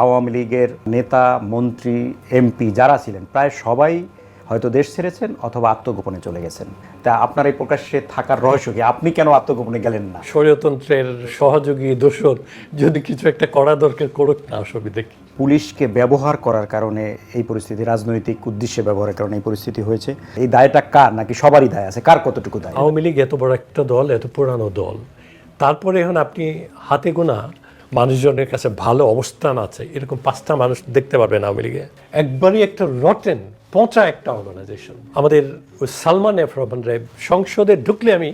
আওয়ামী লীগের নেতা, মন্ত্রী, এমপি যারা ছিলেন প্রায় সবাই হয়তো দেশ ছেড়েছেন অথবা আত্মগোপনে চলে গেছেন। তা আপনার এই প্রকাশ্যে থাকার রহস্য কি? আপনি কেন আত্মগোপনে গেলেন না? স্বৈরতন্ত্রের সহযোগী দোসর যদি কিছু একটা করা দরকার করুক না, অসুবিধা কি? পুলিশকে ব্যবহার করার কারণে এই পরিস্থিতি, রাজনৈতিক উদ্দেশ্যে ব্যবহারের কারণে এই পরিস্থিতি হয়েছে। এই দায়টা কার, নাকি সবারই দায় আছে? কার কতটুকু দায়? আওয়ামী লীগ এত বড় একটা দল, এত পুরানো দল, তারপরে এখন আপনি হাতে গোনা মানুষজনের কাছে ভালো অবস্থান আছে এরকম 5টা মানুষ দেখতে পারবেন আওয়ামী লীগে। একবারই একটা রটেন পচা একটা অর্গানাইজেশন। আমাদের ওই সালমান এফ রহমান রায় সংসদে ঢুকলে আমি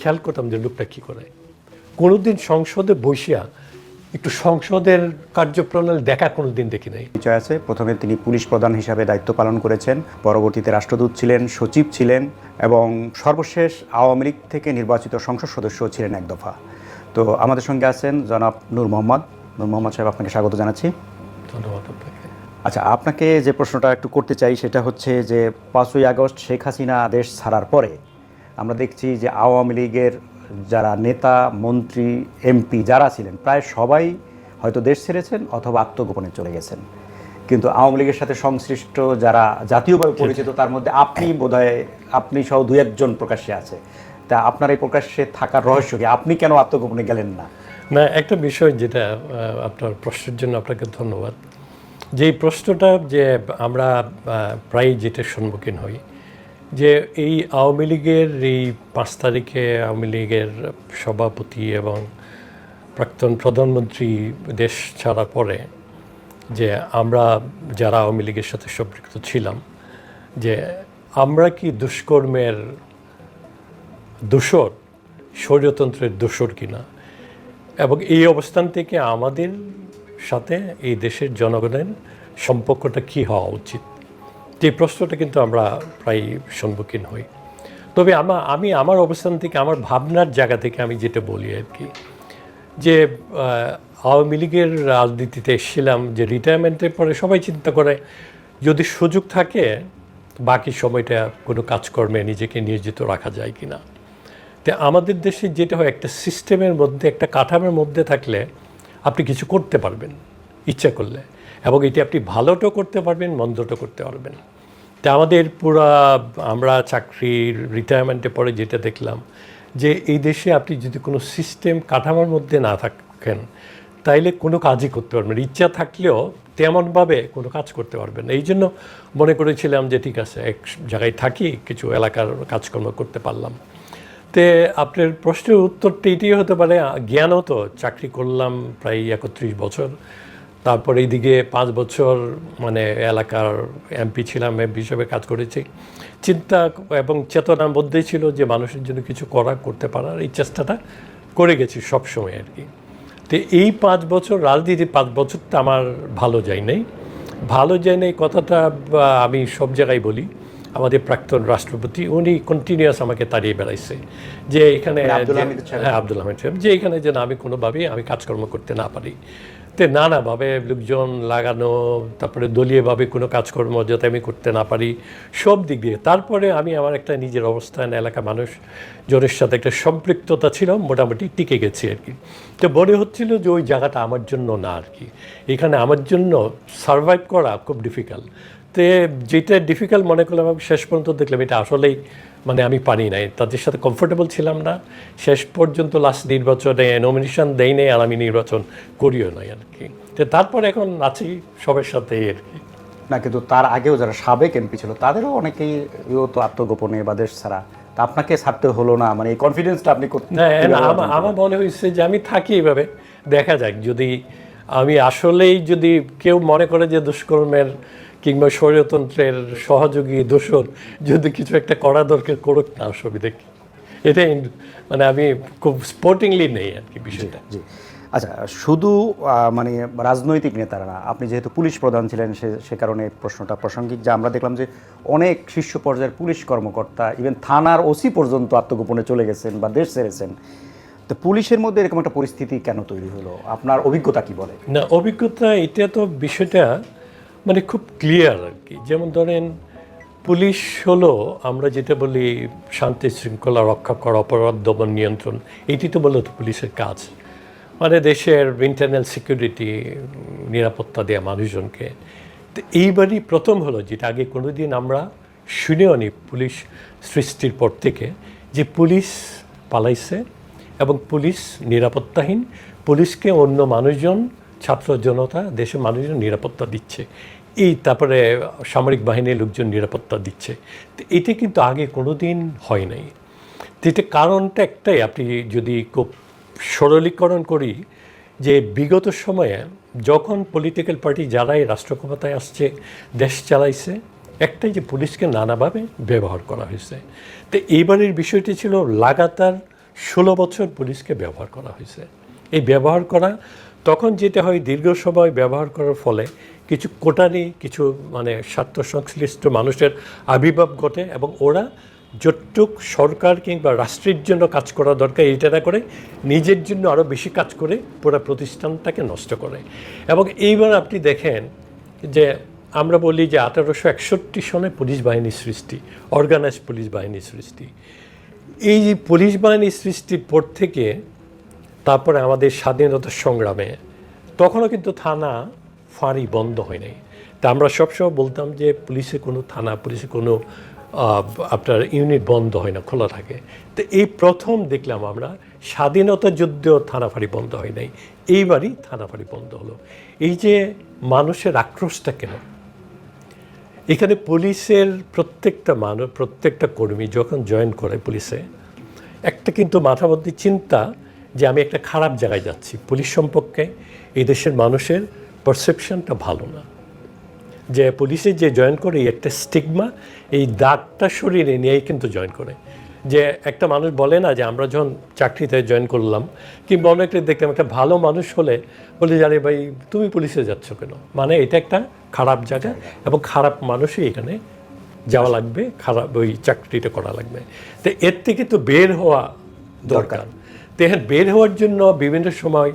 খেয়াল করতাম যে লোকটা কী করে। কোনোদিন সংসদে বসিয়া একটু সংসদের কার্যপ্রণালী দেখা কোনোদিন দেখি নাই। পরিচয় আছে। প্রথমে তিনি পুলিশ প্রধান হিসাবে দায়িত্ব পালন করেছেন, পরবর্তীতে রাষ্ট্রদূত ছিলেন, সচিব ছিলেন এবং সর্বশেষ আওয়ামী লীগ থেকে নির্বাচিত সংসদ সদস্য ছিলেন এক দফা। তো আমাদের সঙ্গে আছেন জনাব নূর মোহাম্মদ। নূর মোহাম্মদ সাহেব, আপনাকে স্বাগত জানাচ্ছি। ধন্যবাদ আপনাকে। আচ্ছা, আপনাকে যে প্রশ্নটা একটু করতে চাই সেটা হচ্ছে যে 5ই আগস্ট শেখ হাসিনা দেশ ছাড়ার পরে আমরা দেখছি যে আওয়ামী লীগের যারা নেতা, মন্ত্রী, এমপি যারা ছিলেন প্রায় সবাই হয়তো দেশ ছেড়েছেন অথবা আত্মগোপনে চলে গেছেন। কিন্তু আওয়ামী লীগের সাথে সংশ্লিষ্ট যারা জাতীয়ভাবে পরিচিত তার মধ্যে আপনি বোধহয়, আপনি সহ 2-1 জন প্রকাশ্যে আছে। তা আপনার এই প্রকাশ্যে থাকার রহস্য কি? আপনি কেন আত্মগোপনে গেলেন না? না, একটা বিষয় যেটা আপনার প্রশ্নের জন্য আপনাকে ধন্যবাদ। যে এই প্রশ্নটা যে আমরা প্রায় যেটার সম্মুখীন হই, যে এই আওয়ামী লীগের এই 5 তারিখে আওয়ামী লীগের সভাপতি এবং প্রাক্তন প্রধানমন্ত্রী দেশ ছাড়ার পরে যে আমরা যারা আওয়ামী লীগের সাথে সম্পৃক্ত ছিলাম, যে আমরা কি দুষ্কর্মের দোসর, স্বৈরতন্ত্রের দোসর কিনা, এবং এই অবস্থান থেকে আমাদের সাথে এই দেশের জনগণের সম্পর্কটা কী হওয়া উচিত, যে প্রশ্নটা কিন্তু আমরা প্রায় সম্মুখীন হই। তবে আমি আমার অবস্থান থেকে, আমার ভাবনার জায়গা থেকে আমি যেটা বলি আর কি, যে আওয়ামী লীগের রাজনীতিতে এসেছিলাম, যে রিটায়ারমেন্টের পরে সবাই চিন্তা করে যদি সুযোগ থাকে বাকি সময়টা কোনো কাজকর্মে নিজেকে নিয়োজিত রাখা যায় কি না। তো আমাদের দেশে যেটা হয়, একটা সিস্টেমের মধ্যে, একটা কাঠামোর মধ্যে থাকলে আপনি কিছু করতে পারবেন ইচ্ছা করলে, এবং এটি আপনি ভালোটাও করতে পারবেন, মন্দটাও করতে পারবেন। তা আমাদের আমরা চাকরির রিটায়ারমেন্টে পরে যেটা দেখলাম, যে এই দেশে আপনি যদি কোনো সিস্টেম কাঠামোর মধ্যে না থাকেন তাইলে কোনো কাজই করতে পারবেন, ইচ্ছা থাকলেও তেমনভাবে কোনো কাজ করতে পারবেন না। এই জন্য মনে করেছিলাম যে ঠিক আছে, এক জায়গায় থাকি, কিছু এলাকার কাজকর্ম করতে পারলাম। তে আপনার প্রশ্নের উত্তরটা এটাই হতে পারে, জ্ঞানও তো চাকরি করলাম প্রায় 31 বছর, তারপরে এইদিকে 5 বছর মানে এলাকার এমপি ছিলাম, এমপি হিসেবে কাজ করেছি। চিন্তা এবং চেতনার মধ্যেই ছিল যে মানুষের জন্য কিছু করতে পারার এই চেষ্টাটা করে গেছি সবসময় আর কি। তো এই 5 বছর রাজনীতি, 5 বছরটা আমার ভালো যায় নাই কথাটা আমি সব জায়গায় বলি। আমাদের প্রাক্তন রাষ্ট্রপতি উনি কন্টিনিউয়াস আমাকে তাড়িয়ে বেড়াইছে যে এখানে, আব্দুল হামিদ সাহেব, যে এখানে যেন আমি কোনোভাবেই আমি কাজকর্ম করতে না পারি। তো নানাভাবে লোকজন লাগানো, তারপরে দলীয়ভাবে কোনো কাজকর্ম যাতে আমি করতে না পারি, সব দিক দিয়ে। তারপরে আমি আমার একটা নিজের অবস্থান, এলাকা মানুষ জনের সাথে একটা সম্পৃক্ততা ছিল, মোটামুটি টিকে গেছি আর কি। তো মনে হচ্ছিল যে ওই জায়গাটা আমার জন্য না আর কি, এখানে আমার জন্য সারভাইভ করা খুব ডিফিকাল্ট। তো যেটা ডিফিকাল্ট মনে করলাম, আমি শেষ পর্যন্ত দেখলাম এটা আসলেই মানে আমি পারি নাই, তাদের সাথে কমফোর্টেবল ছিলাম না। শেষ পর্যন্ত লাস্ট নির্বাচনে নমিনেশন দেই নাই, আর আমি নির্বাচন করিও নাই আর কি। তো তারপর এখন আছি সবার সাথে আর কি। না, কিন্তু তার আগেও যারা সাবেক এমপি ছিল তাদেরও অনেকেই তো আত্মগোপনে বা দেশ ছাড়া। তা আপনাকে ছাড়তে হলো না, মানে এই কনফিডেন্সটা আপনি করতে? আমার মনে হয়েছে যে আমি থাকি এইভাবে, দেখা যাক যদি আমি আসলেই, যদি কেউ মনে করে যে দুষ্কর্মের কিংবা স্বৈরতন্ত্রের সহযোগী দোসর যদি কিছু একটা করা দরকার করুক না, অসুবিধা কি। এটাই মানে আমি খুব স্পোর্টিংলি নেই আর কি বিষয়টা। জি, আচ্ছা, শুধু মানে রাজনৈতিক নেতারা না, আপনি যেহেতু পুলিশ প্রধান ছিলেন সে কারণে প্রশ্নটা প্রাসঙ্গিক। যে আমরা দেখলাম যে অনেক শীর্ষ পর্যায়ের পুলিশ কর্মকর্তা, ইভেন থানার ওসি পর্যন্ত আত্মগোপনে চলে গেছেন বা দেশ ছেড়েছেন। তো পুলিশের মধ্যে এরকম একটা পরিস্থিতি কেন তৈরি হলো? আপনার অভিজ্ঞতা কি বলে? না, অভিজ্ঞতা এটা তো বিষয়টা মানে খুব ক্লিয়ার আর কি। যেমন ধরেন, পুলিশ হলো আমরা যেটা বলি শান্তি শৃঙ্খলা রক্ষা করা, অপরাধ দমন নিয়ন্ত্রণ, এটি তো বলে তো পুলিশের কাজ। মানে দেশের ইন্টারনাল সিকিউরিটি, নিরাপত্তা দেওয়া মানুষজনকে। তো এইবারই প্রথম হলো, যেটা আগে কোনোদিন আমরা শুনেও নি পুলিশ সৃষ্টির পর থেকে, যে পুলিশ পালাইছে এবং পুলিশ নিরাপত্তাহীন, পুলিশকে অন্য মানুষজন, ছাত্র জনতা, দেশের মানুষজন নিরাপত্তা দিচ্ছে। এই তারপরে সামরিক বাহিনীর লোকজন নিরাপত্তা দিচ্ছে। তো এটা কিন্তু আগে কোনো দিন হয় নাই। তো এটা কারণটা একটাই, আপনি যদি খুব সরলীকরণ করি, যে বিগত সময়ে যখন পলিটিক্যাল পার্টি যারাই রাষ্ট্র ক্ষমতায় আসছে, দেশ চালাইছে, একটাই যে পুলিশকে নানাভাবে ব্যবহার করা হয়েছে। তো এইবারের বিষয়টি ছিল লাগাতার 16 বছর পুলিশকে ব্যবহার করা হয়েছে। এই ব্যবহার করা, তখন যেটা হয়, দীর্ঘ সময় ব্যবহার করার ফলে কিছু কোটারি, কিছু মানে স্বার্থ সংশ্লিষ্ট মানুষের আবির্ভাব ঘটে এবং ওরা যতটুক সরকার কিংবা রাষ্ট্রের জন্য কাজ করা দরকার এইটা না করে নিজের জন্য আরও বেশি কাজ করে পুরো প্রতিষ্ঠানটাকে নষ্ট করে। এবং এইবার আপনি দেখেন যে আমরা বলি যে 1861 সনে পুলিশ বাহিনীর সৃষ্টি, অর্গানাইজড পুলিশ বাহিনীর সৃষ্টি। এই যে পুলিশ বাহিনীর সৃষ্টির পর থেকে তারপরে আমাদের স্বাধীনতা সংগ্রামে তখনও কিন্তু থানা ফাঁড়ি বন্ধ হয় নাই। তা আমরা সবসময় বলতাম যে পুলিশে কোনো থানা, পুলিশে কোনো আপনার ইউনিট বন্ধ হয় না, খোলা থাকে। তো এই প্রথম দেখলাম আমরা স্বাধীনতা যুদ্ধেও থানা ফাঁড়ি বন্ধ হয় নাই, এইবারই থানা ফাঁড়ি বন্ধ হলো। এই যে মানুষের আক্রোশটা কেন, এখানে পুলিশের প্রত্যেকটা মানুষ, প্রত্যেকটা কর্মী যখন জয়েন করে পুলিশে, একটা কিন্তু মাথার মধ্যে চিন্তা যে আমি একটা খারাপ জায়গায় যাচ্ছি। পুলিশ সম্পর্কে এই দেশের মানুষের পারসেপশনটা ভালো না, যে পুলিশে যে জয়েন করে একটা স্টিগমা, এই দাগটা শরীরে নিয়েই কিন্তু জয়েন করে। যে একটা মানুষ বলে না যে আমরা যখন চাকরিতে জয়েন করলাম কিংবা অনেকটা দেখলাম একটা ভালো মানুষ হলে বলে জানে ভাই তুমি পুলিশে যাচ্ছ কেন, মানে এটা একটা খারাপ জায়গা এবং খারাপ মানুষই এখানে যাওয়া লাগবে, খারাপ ওই চাকরিটা করা লাগবে। তো এর থেকে তো বের হওয়া দরকার। তো এখানে বের হওয়ার জন্য বিভিন্ন সময়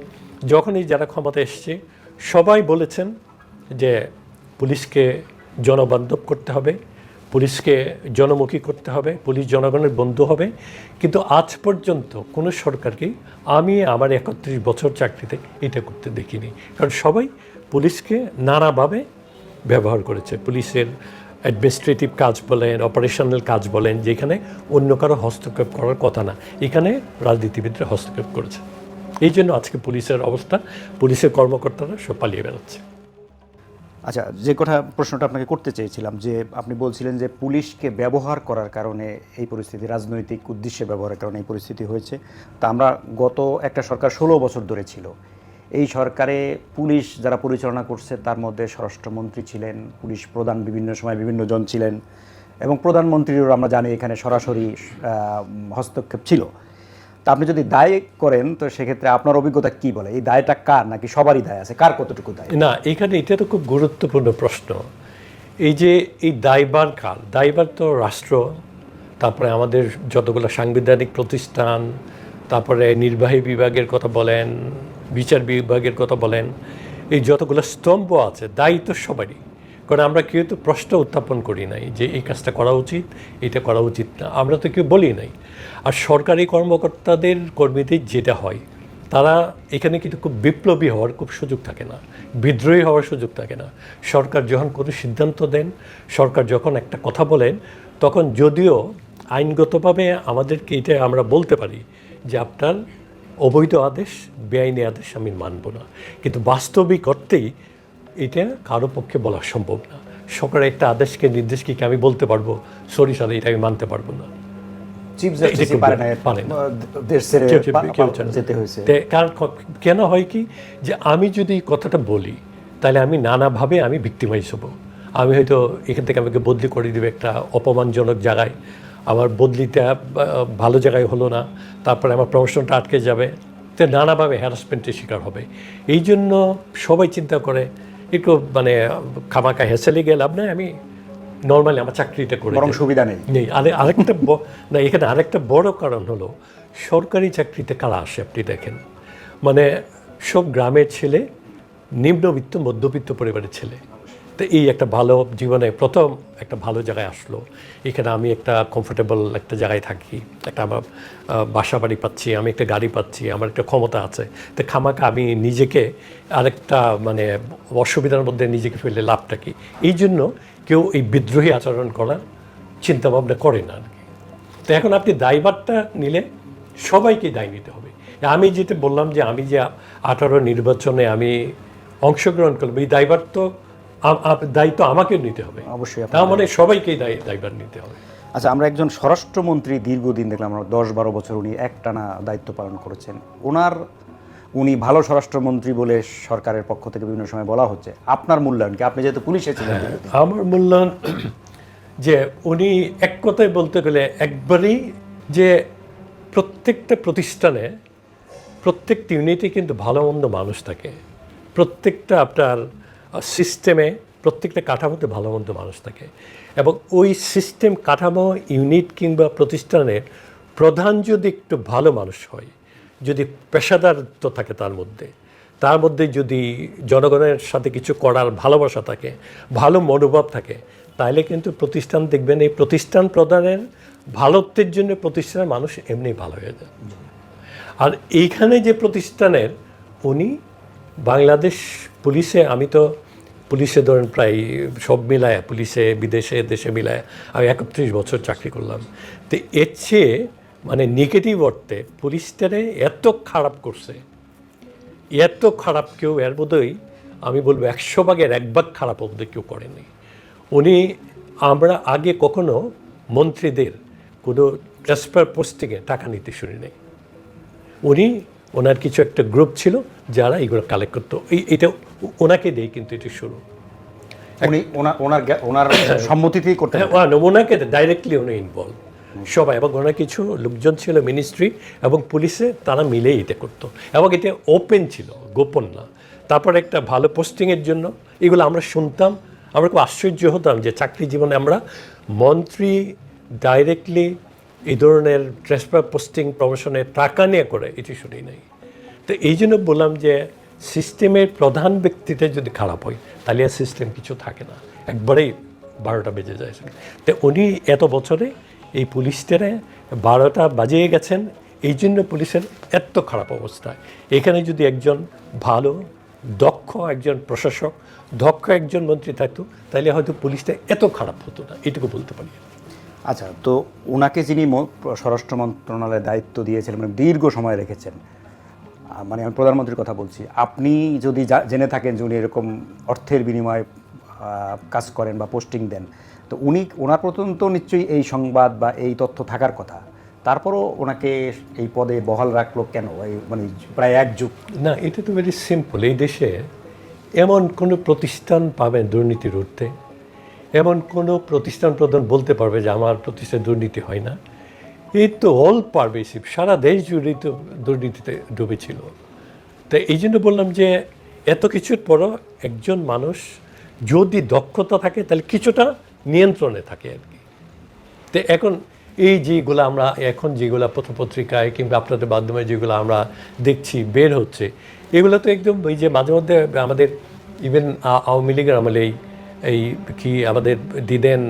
যখনই যারা ক্ষমতা এসছে সবাই বলেছেন যে পুলিশকে জনবান্ধব করতে হবে, পুলিশকে জনমুখী করতে হবে, পুলিশ জনগণের বন্ধু হবে। কিন্তু আজ পর্যন্ত কোনো সরকারকেই আমি আমার 31 বছর চাকরিতে এটা করতে দেখিনি। কারণ সবাই পুলিশকে নানাভাবে ব্যবহার করেছে। পুলিশের অ্যাডমিনিস্ট্রেটিভ কাজ বলেন, অপারেশনাল কাজ বলেন, যেখানে অন্য কারো হস্তক্ষেপ করার কথা না, এখানে রাজনীতিবিদরা হস্তক্ষেপ করেছে। এই জন্য আজকে পুলিশের অবস্থা, পুলিশের কর্মকর্তারা সব পালিয়ে বেড়াচ্ছে। আচ্ছা, যে প্রশ্নটা আপনাকে করতে চেয়েছিলাম, যে আপনি বলছিলেন যে পুলিশকে ব্যবহার করার কারণে এই পরিস্থিতি, রাজনৈতিক উদ্দেশ্যে ব্যবহারের কারণে এই পরিস্থিতি হয়েছে। তা আমরা গত একটা সরকার 16 বছর ধরে ছিল, এই সরকারে পুলিশ যারা পরিচালনা করছে তার মধ্যে স্বরাষ্ট্রমন্ত্রী ছিলেন, পুলিশ প্রধান বিভিন্ন সময় বিভিন্ন জন ছিলেন, এবং প্রধানমন্ত্রীরও আমরা জানি এখানে সরাসরি হস্তক্ষেপ ছিল। তা আপনি যদি দায় করেন তো সেক্ষেত্রে আপনার অভিজ্ঞতা কি বলে, এই দায়টা কার, নাকি সবারই দায় আছে, কার কতটুকু দায়? না, এখানে এটা তো খুব গুরুত্বপূর্ণ প্রশ্ন। এই যে এই দায়ভার কার? দায়ভার তো রাষ্ট্র, তারপরে আমাদের যতগুলো সাংবিধানিক প্রতিষ্ঠান, তারপরে নির্বাহী বিভাগের কথা বলেন, বিচার বিভাগের কথা বলেন, এই যতগুলো স্তম্ভ আছে দায়ী তো সবারই। কারণ আমরা কেউ তো প্রশ্ন উত্থাপন করি নাই যে এই কাজটা করা উচিত, এটা করা উচিত না, আমরা তো কেউ বলি নাই। আর সরকারি কর্মকর্তাদের, কর্মীদের যেটা হয়, তারা এখানে কিন্তু খুব বিপ্লবী হওয়ার খুব সুযোগ থাকে না, বিদ্রোহী হওয়ার সুযোগ থাকে না। সরকার যখন কোনো সিদ্ধান্ত দেন, সরকার যখন একটা কথা বলেন, তখন যদিও আইনগতভাবে আমাদেরকে এটা আমরা বলতে পারি যে আপনার অবৈধ আদেশ, বেআইনি আদেশ আমি মানব না, কিন্তু বাস্তবিক অর্থেই এটা কারো পক্ষে বলা সম্ভব না। সরকারের একটা আদেশকে, নির্দেশকে আমি বলতে পারবো সরি স্যার এটা আমি মানতে পারবো না। কেন হয় কি, যে আমি যদি কথাটা বলি তাহলে আমি নানাভাবে আমি ভিক্টিমাইজ হব। আমি হয়তো এখান থেকে আমাকে বদলি করে দেবে একটা অপমানজনক জায়গায়, আমার বদলিটা ভালো জায়গায় হলো না, তারপরে আমার প্রমোশনটা আটকে যাবে, তো নানাভাবে হ্যারাসমেন্টের শিকার হবে। এই জন্য সবাই চিন্তা করে একটু মানে খামাখা হেসেলে গেলাম না, আমি নর্মালি আমার চাকরিটা করে বরং সুবিধা নেই। আরেকটা না, এখানে আরেকটা বড় কারণ হলো সরকারি চাকরিতে কারা আসে আপনি দেখেন, মানে সব গ্রামের ছেলে, নিম্নবিত্ত মধ্যবিত্ত পরিবারের ছেলে, তো এই একটা ভালো জীবনে প্রথম একটা ভালো জায়গায় আসলো, এখানে আমি একটা কমফোর্টেবল একটা জায়গায় থাকি, একটা আমার বাসা বাড়ি পাচ্ছি, আমি একটা গাড়ি পাচ্ছি, আমার একটা ক্ষমতা আছে, তো খামাকা আমি নিজেকে আরেকটা মানে অসুবিধার মধ্যে নিজেকে ফেলে লাভটা কি? এই জন্য কেউ এই বিদ্রোহী আচরণ করার চিন্তাভাবনা করে না আর কি। তো এখন আপনি দায়ভারটা নিলে সবাইকে দায় নিতে হবে। আমি যেটা বললাম যে আমি যে 18 নির্বাচনে আমি অংশগ্রহণ করলাম, এই দায়ভার তো দায়িত্ব আমাকেও নিতে হবে, অবশ্যই তার মানে সবাইকেই দায়ভার নিতে হবে। আচ্ছা, আমরা একজন স্বরাষ্ট্রমন্ত্রী দীর্ঘদিন দেখলাম, আমরা 10-12 বছর উনি একটানা দায়িত্ব পালন করেছেন। উনি ভালো স্বরাষ্ট্রমন্ত্রী বলে সরকারের পক্ষ থেকে বিভিন্ন সময় বলা হচ্ছে। আপনার মূল্যায়ন কি? আপনি যেহেতু পুলিশে ছিলেন। আমার মূল্যায়ন যে উনি এক কথায় বলতে গেলে একবারেই যে প্রত্যেকটা প্রতিষ্ঠানে প্রত্যেকটা ইউনিটে কিন্তু ভালো মন্দ মানুষ থাকে, প্রত্যেকটা আপনার সিস্টেমে প্রত্যেকটা কাঠামোতে ভালো মন্দ মানুষ থাকে, এবং ওই সিস্টেম কাঠামো ইউনিট কিংবা প্রতিষ্ঠানের প্রধান যদি একটু ভালো মানুষ হয়, যদি পেশাদারত্ব থাকে তার মধ্যে যদি জনগণের সাথে কিছু করার ভালোবাসা থাকে, ভালো মনোভাব থাকে, তাহলে কিন্তু প্রতিষ্ঠান দেখবেন এই প্রতিষ্ঠান প্রধানের ভালোত্বের জন্য প্রতিষ্ঠানের মানুষ এমনি ভালো হয়ে যায়। আর এইখানে যে প্রতিষ্ঠানের উনি বাংলাদেশ পুলিশে, আমি তো পুলিশে ধরেন প্রায় সব মিলায়, পুলিশে বিদেশে দেশে মিলায় আমি 31 বছর চাকরি করলাম। তো এর চেয়ে মানে নেগেটিভ অর্থে পুলিশটারে এত খারাপ করছে, এত খারাপ কেউ এর বোধহয় আমি বলবো 100 ভাগের 1 ভাগ খারাপ অবধি কেউ করেনি উনি। আমরা আগে কখনো মন্ত্রীদের কোনো ট্রান্সফার পোস্টিংয়ে টাকা নিতে শুনি নাই। ওনার কিছু একটা গ্রুপ ছিল যারা এগুলো কালেক্ট করতো, এটা ওনাকে দেয়, কিন্তু এটা শুরু উনি ওনার সম্মতিতেই করতেন। ওনাকে ডাইরেক্টলি উনি ইনভলভ সবাই, এবং ওনার কিছু লোকজন ছিল মিনিস্ট্রি এবং পুলিশে, তারা মিলেই এটা করতো, এবং এটা ওপেন ছিল, গোপন না। তারপর একটা ভালো পোস্টিংয়ের জন্য এগুলো আমরা শুনতাম, আমরা খুব আশ্চর্য হতাম যে চাকরি জীবনে আমরা মন্ত্রী ডাইরেক্টলি এই ধরনের ট্রান্সফার পোস্টিং প্রমোশনের টাকা নিয়ে করে এটি শুনি নাই। তো এই জন্য বললাম যে সিস্টেমের প্রধান ব্যক্তিটা যদি খারাপ হয় তাহলে আর সিস্টেম কিছু থাকে না, একবারেই 12টা বেজে যায়। তো উনি এত বছরে এই পুলিশটারে 12টা বাজিয়ে গেছেন, এই জন্য পুলিশের এত খারাপ অবস্থা। এখানে যদি একজন ভালো দক্ষ একজন প্রশাসক, দক্ষ একজন মন্ত্রী থাকতো, তাহলে হয়তো পুলিশটা এত খারাপ হতো না, এটুকু বলতে পারি। আচ্ছা, তো ওনাকে যিনি স্বরাষ্ট্র মন্ত্রণালয়ের দায়িত্ব দিয়েছিলেন, মানে দীর্ঘ সময় রেখেছেন, মানে আমি প্রধানমন্ত্রীর কথা বলছি, আপনি যদি জেনে থাকেন যে উনি এরকম অর্থের বিনিময়ে কাজ করেন বা পোস্টিং দেন, তো ওনার প্রথম তো নিশ্চয়ই এই সংবাদ বা এই তথ্য থাকার কথা, তারপরও ওনাকে এই পদে বহাল রাখলো কেন? মানে প্রায় 1 যুগ। না, এটা তো ভেরি সিম্পল। এই দেশে এমন কোনো প্রতিষ্ঠান পাবেন দুর্নীতির ঊর্ধ্বে, এমন কোনো প্রতিষ্ঠান প্রধান বলতে পারবে যে আমার প্রতিষ্ঠানে দুর্নীতি হয় না? এই তো অল পারভেসিভ, সারা দেশ জুড়েই তো দুর্নীতিতে ডুবেছিল। তো এই জন্য বললাম যে এত কিছুর পরও একজন মানুষ যদি দক্ষতা থাকে তাহলে কিছুটা নিয়ন্ত্রণে থাকে আর কি। তো এখন এই যেগুলো আমরা এখন যেগুলো পত্রপত্রিকায় কিংবা আপনাদের মাধ্যমে যেগুলো আমরা দেখছি বের হচ্ছে, এগুলো তো একদম ওই যে মাঝে মধ্যে আমাদের ইভেন আওয়ামী লীগের আমলে এই কি আমাদের দিদেন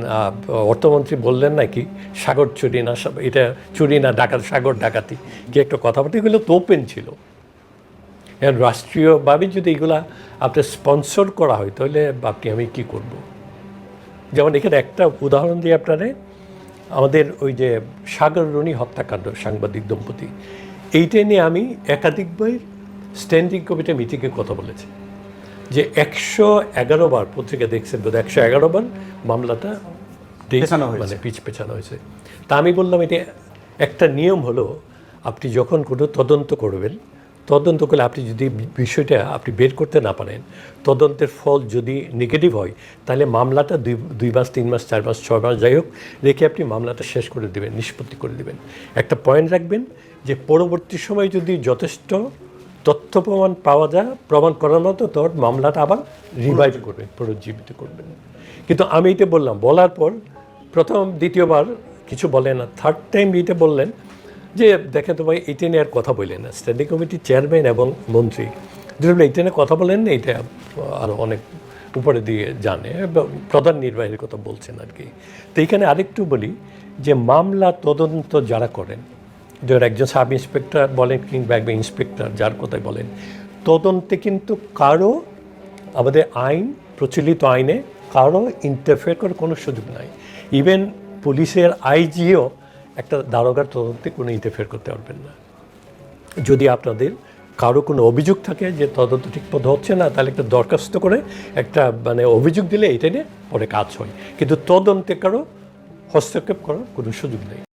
অর্থমন্ত্রী বললেন নাকি সাগর চুরি না, এটা চুরি না ডাকাত, সাগর ডাকাতি কি একটা কথাবার্তা, এগুলো তো ওপেন ছিল। এখন রাষ্ট্রীয়ভাবে যদি এগুলা আপনার স্পন্সর করা হয় তাহলে আমি কি করব? যেমন এখানে একটা উদাহরণ দিয়ে আপনারে, আমাদের ওই যে সাগর রনি হত্যাকাণ্ড, সাংবাদিক দম্পতি, এইটা নিয়ে আমি একাধিকবার স্ট্যান্ডিং কমিটি মিটিংয়ে কথা বলেছি যে 111 বার, পত্রিকা দেখছেন বোধ, 111 বার মামলাটা মানে পেছানো হয়েছে। তা আমি বললাম এটা একটা নিয়ম হলো, আপনি যখন কোনো তদন্ত করবেন, তদন্ত করলে আপনি যদি বিষয়টা আপনি বের করতে না পারেন, তদন্তের ফল যদি নেগেটিভ হয়, তাহলে মামলাটা 2 মাস 3 মাস 4 মাস 6 মাস যাই হোক রেখে আপনি মামলাটা শেষ করে দেবেন, নিষ্পত্তি করে দেবেন। একটা পয়েন্ট রাখবেন যে পরবর্তী সময় যদি যথেষ্ট তথ্য প্রমাণ পাওয়া যায়, প্রমাণ করার মতো, তোর মামলাটা আবার রিভাইভ করবেন, পুনর্জীবিত করবেন। কিন্তু আমি এটা বললাম, বলার পর প্রথম দ্বিতীয়বার কিছু বলেন না, থার্ড টাইম এটা বললেন যে দেখেন তো ভাই, এটা নিয়ে আর কথা বললেন না, স্ট্যান্ডিং কমিটির চেয়ারম্যান এবং মন্ত্রী দুটো এইটা নিয়ে কথা বলেন না, এটা আরও অনেক উপরে দিয়ে জানে, প্রধান নির্বাহীর কথা বলছেন আর কি। তো এখানে আরেকটু বলি যে মামলা তদন্ত যারা করেন, যারা একজন সাব ইন্সপেক্টর বলেন কিংবা একজন ইন্সপেক্টর যার কথাই বলেন, তদন্তে কিন্তু কারো আমাদের আইন, প্রচলিত আইনে কারো ইন্টারফেয়ার করার কোনো সুযোগ নাই। ইভেন পুলিশের আইজিও একটা দারোগার তদন্তে কোনো ইন্টারফেয়ার করতে পারবেন না। যদি আপনাদের কারো কোনো অভিযোগ থাকে যে তদন্ত ঠিকমতো হচ্ছে না, তাহলে একটা দরখাস্ত করে একটা অভিযোগ দিলে এটা নিয়ে পরে কাজ হয়, কিন্তু তদন্তে কারো হস্তক্ষেপ করার কোনো সুযোগ নেই।